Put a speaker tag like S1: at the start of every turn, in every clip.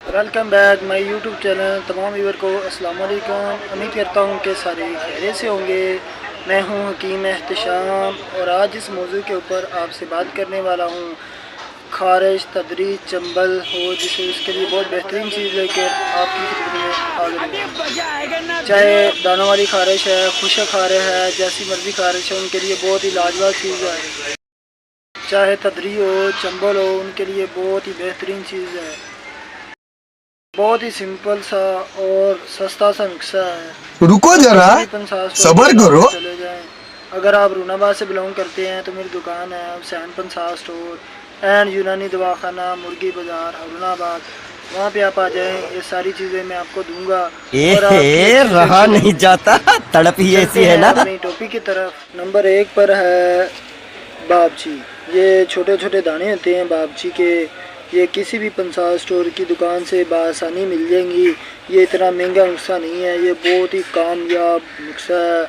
S1: Welcome back my YouTube channel. तमाम viewer को अस्सलाम वालेकुम। उम्मीद करता हूँ कि सारे खैरियत से होंगे। मैं हूँ हकीम एहतशाम और आज इस मौजू के ऊपर आपसे बात करने वाला हूँ। खारिश, तदरीज, चंबल हो जिसे उसके लिए बहुत बेहतरीन चीज़ लेकर आपकी खिदमत में हाजिर हूँ। चाहे दानों वाली खारिश है, खुशक खारिश है, जैसी मर्जी खारिश है, उनके लिए बहुत ही लाजवाब चीज़ है। चाहे तदरी हो, चंबल हो, उनके लिए बहुत ही बेहतरीन चीज़ है। बहुत ही सिंपल सा और सस्ता सा नुस्खा है।
S2: रुको जरा, सबर करो।
S1: चले जाएं। अगर आप रूनाबाद से बिलोंग करते हैं तो मेरी दुकान है हुसैन पंसार स्टोर एंड यूनानी दवाखाना, मुर्गी बाज़ार, रूनाबाद। वहाँ पे आप आ जाएं, ये सारी चीज़ें मैं आपको दूंगा। और
S2: रहा नहीं जाता, तड़प ही ऐसी है ना।
S1: अपनी टोपी की तरफ नंबर 1 पर है बाबची। ये छोटे छोटे दाने होते हैं बाबची के। ये किसी भी पंसार स्टोर की दुकान से बआसानी मिल जाएंगी। ये इतना महंगा नुस्खा नहीं है, ये बहुत ही कामयाब नुस्खा है।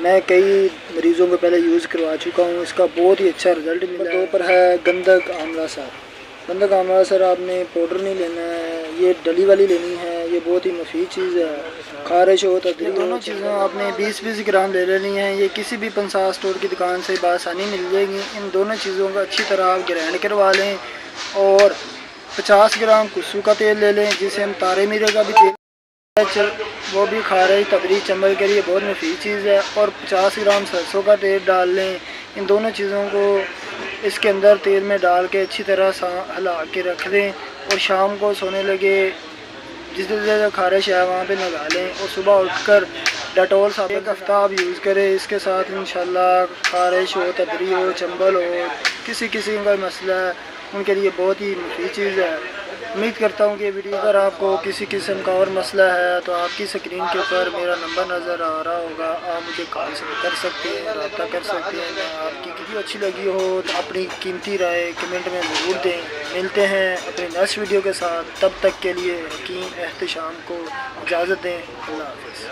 S1: मैं कई मरीज़ों को पहले यूज़ करवा चुका हूँ, इसका बहुत ही अच्छा रिज़ल्ट मिला है। 2 पर है गंधक आंवला सर। गंधक आंवला सर आपने पाउडर नहीं लेना है, ये डली वाली लेनी है। ये बहुत ही मुफीद चीज़ है। खारिश हो तो ये दोनों चीज़ें आपने 20-20 ग्राम ले लेनी है। ये किसी भी पंसार स्टोर की दुकान से बआसानी मिल जाएगी। इन दोनों चीज़ों को अच्छी तरह आप ग्राइंड करवा लें और 50 ग्राम कुसू का तेल ले लें, जिसे हम तारे मीरे का भी तेल वो भी खारिश, तदरीज, चंबल के लिए बहुत मुफीद चीज़ है। और 50 ग्राम सरसों का तेल डाल लें। इन दोनों चीज़ों को इसके अंदर तेल में डाल के अच्छी तरह हिला के रख दें और शाम को सोने लगे जिस जगह खारिश है वहाँ पे लगा लें और सुबह उठकर डेटॉल साबुन एक हफ़्ता आप यूज़ करें। इसके साथ इंशाल्लाह खारिश हो, तदरी हो, चंबल हो, किसी किसी का मसला है, उनके लिए बहुत ही मुफीद चीज़ है। उम्मीद करता हूँ कि ये वीडियो अगर आपको किसी किस्म का और मसला है तो आपकी स्क्रीन के ऊपर मेरा नंबर नज़र आ रहा होगा, आप मुझे कॉल कर सकते हैं, रब्ता कर सकते हैं। मैं आपकी वीडियो अच्छी लगी हो तो अपनी कीमती राय कमेंट में ज़रूर दें। मिलते हैं अपने नेक्स्ट वीडियो के साथ, तब तक के लिए हकीम एहतशाम को इजाज़त दें। अल्लाह हाफ़िज़।